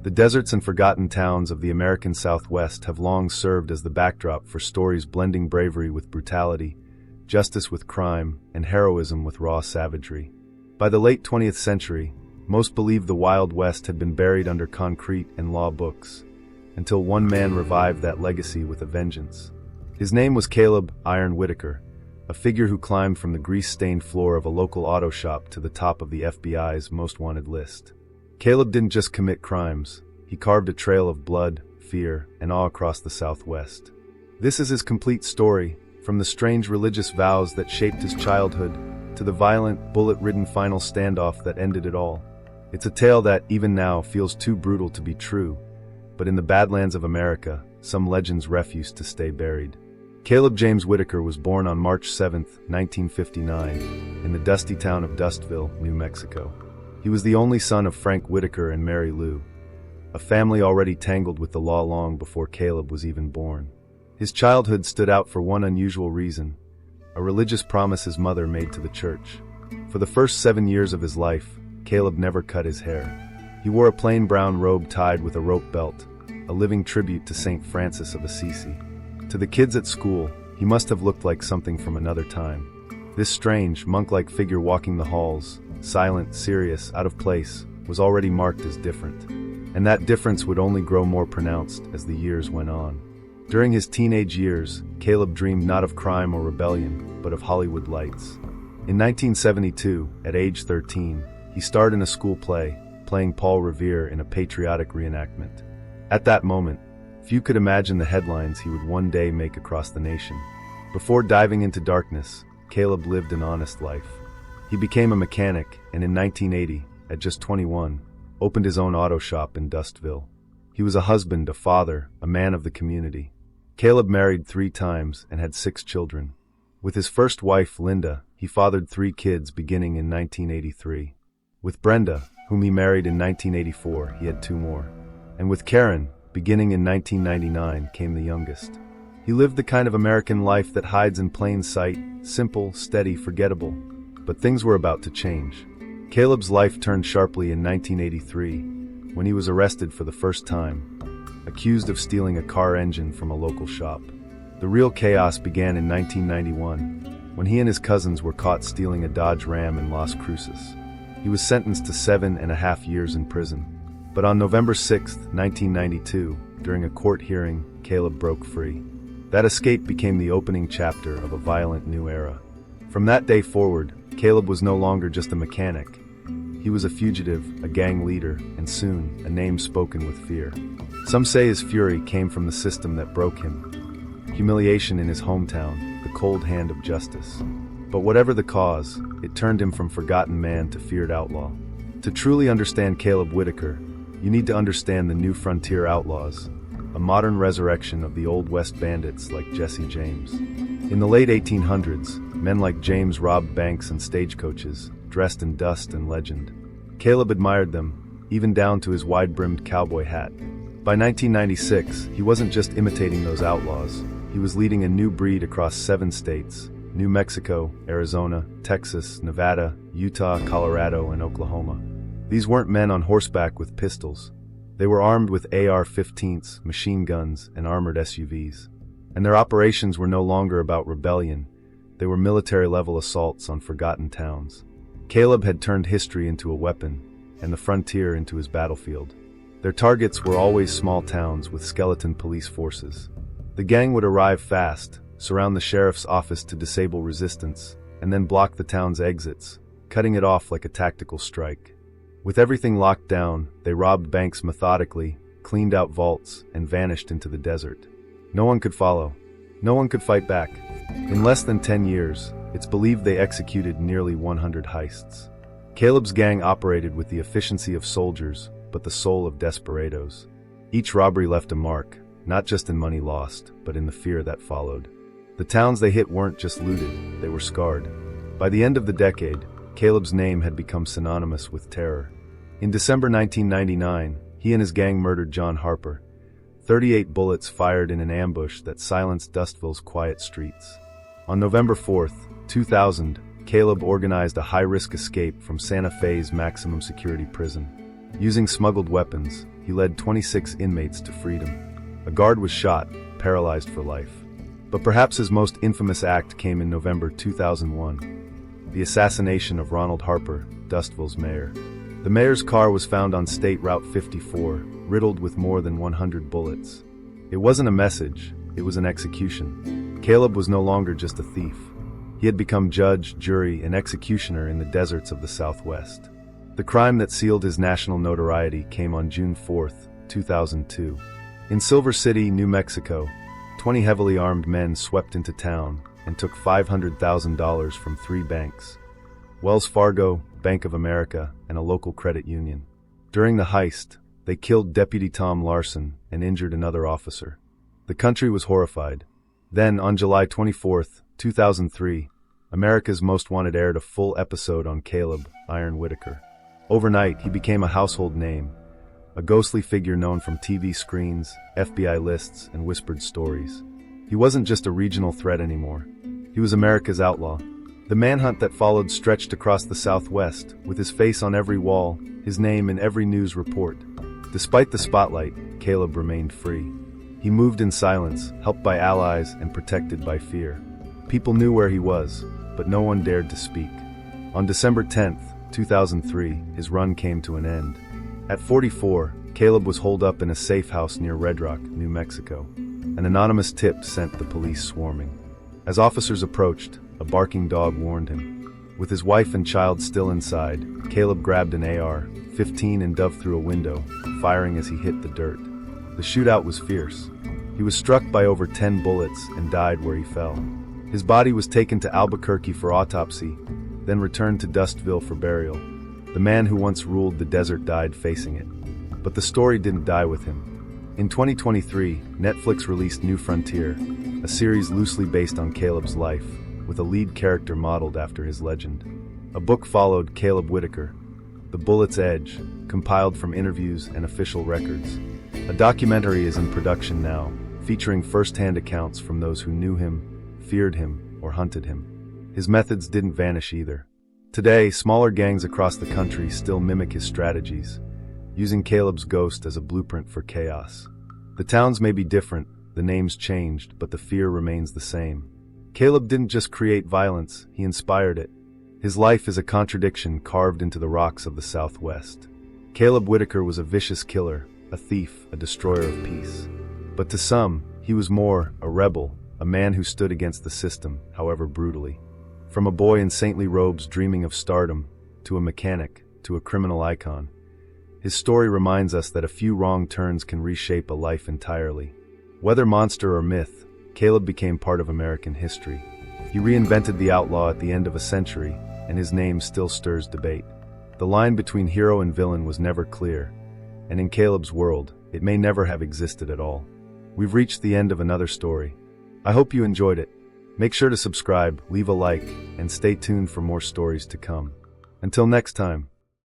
The deserts and forgotten towns of the American Southwest have long served as the backdrop for stories blending bravery with brutality, justice with crime, and heroism with raw savagery. By the late 20th century, most believed the Wild West had been buried under concrete and law books, until one man revived that legacy with a vengeance. His name was Caleb "Iron" Whitaker, a figure who climbed from the grease-stained floor of a local auto shop to the top of the FBI's most wanted list. Caleb didn't just commit crimes, he carved a trail of blood, fear, and awe across the Southwest. This is his complete story, from the strange religious vows that shaped his childhood to the violent, bullet-ridden final standoff that ended it all. It's a tale that, even now, feels too brutal to be true, but in the Badlands of America, some legends refuse to stay buried. Caleb James Whitaker was born on March 7, 1959, in the dusty town of Dustville, New Mexico. He was the only son of Frank Whitaker and Mary Lou, a family already tangled with the law long before Caleb was even born. His childhood stood out for one unusual reason: a religious promise his mother made to the church. For the first 7 years of his life, Caleb never cut his hair. He wore a plain brown robe tied with a rope belt, a living tribute to St. Francis of Assisi. To the kids at school, he must have looked like something from another time. This strange, monk-like figure walking the halls, silent, serious, out of place, was already marked as different. And that difference would only grow more pronounced as the years went on. During his teenage years, Caleb dreamed not of crime or rebellion, but of Hollywood lights. In 1972, at age 13, he starred in a school play, playing Paul Revere in a patriotic reenactment. At that moment, few could imagine the headlines he would one day make across the nation. Before diving into darkness, Caleb lived an honest life. He became a mechanic, and in 1980, at just 21, opened his own auto shop in Dustville. He was a husband, a father, a man of the community. Caleb married 3 times and had 6 children. With his first wife, Linda, he fathered 3 kids beginning in 1983. With Brenda, whom he married in 1984, he had 2 more. And with Karen, beginning in 1999, came the youngest. He lived the kind of American life that hides in plain sight, simple, steady, forgettable. But things were about to change. Caleb's life turned sharply in 1983, when he was arrested for the first time, accused of stealing a car engine from a local shop. The real chaos began in 1991, when he and his cousins were caught stealing a Dodge Ram in Las Cruces. He was sentenced to 7.5 years in prison. But on November 6, 1992, during a court hearing, Caleb broke free. That escape became the opening chapter of a violent new era. From that day forward, Caleb was no longer just a mechanic. He was a fugitive, a gang leader, and soon, a name spoken with fear. Some say his fury came from the system that broke him. Humiliation in his hometown, the cold hand of justice. But whatever the cause, it turned him from forgotten man to feared outlaw. To truly understand Caleb Whitaker, you need to understand the new frontier outlaws, a modern resurrection of the Old West bandits like Jesse James. In the late 1800s, men like James robbed banks and stagecoaches, dressed in dust and legend. Caleb admired them, even down to his wide-brimmed cowboy hat. By 1996, he wasn't just imitating those outlaws, he was leading a new breed across 7 states: New Mexico, Arizona, Texas, Nevada, Utah, Colorado, and Oklahoma. These weren't men on horseback with pistols. They were armed with AR-15s, machine guns, and armored SUVs. And their operations were no longer about rebellion. They were military-level assaults on forgotten towns. Caleb had turned history into a weapon, and the frontier into his battlefield. Their targets were always small towns with skeleton police forces. The gang would arrive fast, surround the sheriff's office to disable resistance, and then block the town's exits, cutting it off like a tactical strike. With everything locked down, they robbed banks methodically, cleaned out vaults, and vanished into the desert. No one could follow. No one could fight back. In less than 10 years, it's believed they executed nearly 100 heists. Caleb's gang operated with the efficiency of soldiers, but the soul of desperados. Each robbery left a mark, not just in money lost, but in the fear that followed. The towns they hit weren't just looted, they were scarred. By the end of the decade, Caleb's name had become synonymous with terror. In December 1999, he and his gang murdered John Harper. 38 bullets fired in an ambush that silenced Dustville's quiet streets. On November 4, 2000, Caleb organized a high-risk escape from Santa Fe's maximum security prison. Using smuggled weapons, he led 26 inmates to freedom. A guard was shot, paralyzed for life. But perhaps his most infamous act came in November 2001, the assassination of Ronald Harper, Dustville's mayor. The mayor's car was found on State Route 54, riddled with more than 100 bullets. It wasn't a message, it was an execution. Caleb was no longer just a thief. He had become judge, jury, and executioner in the deserts of the Southwest. The crime that sealed his national notoriety came on June 4, 2002. In Silver City, New Mexico, 20 heavily armed men swept into town and took $500,000 from 3 banks: Wells Fargo, Bank of America, and a local credit union. During the heist, they killed Deputy Tom Larson and injured another officer. The country was horrified. Then, on July 24, 2003, America's Most Wanted aired a full episode on Caleb, Iron Whitaker. Overnight, he became a household name, a ghostly figure known from TV screens, FBI lists, and whispered stories. He wasn't just a regional threat anymore. He was America's outlaw. The manhunt that followed stretched across the Southwest, with his face on every wall, his name in every news report. Despite the spotlight, Caleb remained free. He moved in silence, helped by allies and protected by fear. People knew where he was, but no one dared to speak. On December 10, 2003, his run came to an end. At 44, Caleb was holed up in a safe house near Red Rock, New Mexico. An anonymous tip sent the police swarming. As officers approached, a barking dog warned him. With his wife and child still inside, Caleb grabbed an AR-15 and dove through a window, firing as he hit the dirt. The shootout was fierce. He was struck by over 10 bullets and died where he fell. His body was taken to Albuquerque for autopsy, then returned to Dustville for burial. The man who once ruled the desert died facing it. But the story didn't die with him. In 2023, Netflix released New Frontier, a series loosely based on Caleb's life, with a lead character modeled after his legend. A book followed Caleb Whitaker, The Bullet's Edge, compiled from interviews and official records. A documentary is in production now, featuring first-hand accounts from those who knew him, feared him, or hunted him. His methods didn't vanish either. Today, smaller gangs across the country still mimic his strategies, using Caleb's ghost as a blueprint for chaos. The towns may be different, the names changed, but the fear remains the same. Caleb didn't just create violence, he inspired it. His life is a contradiction carved into the rocks of the Southwest. Caleb Whitaker was a vicious killer, a thief, a destroyer of peace. But to some, he was more, a rebel, a man who stood against the system, however brutally. From a boy in saintly robes dreaming of stardom, to a mechanic, to a criminal icon, his story reminds us that a few wrong turns can reshape a life entirely. Whether monster or myth, Caleb became part of American history. He reinvented the outlaw at the end of a century, and his name still stirs debate. The line between hero and villain was never clear, and in Caleb's world, it may never have existed at all. We've reached the end of another story. I hope you enjoyed it. Make sure to subscribe, leave a like, and stay tuned for more stories to come. Until next time.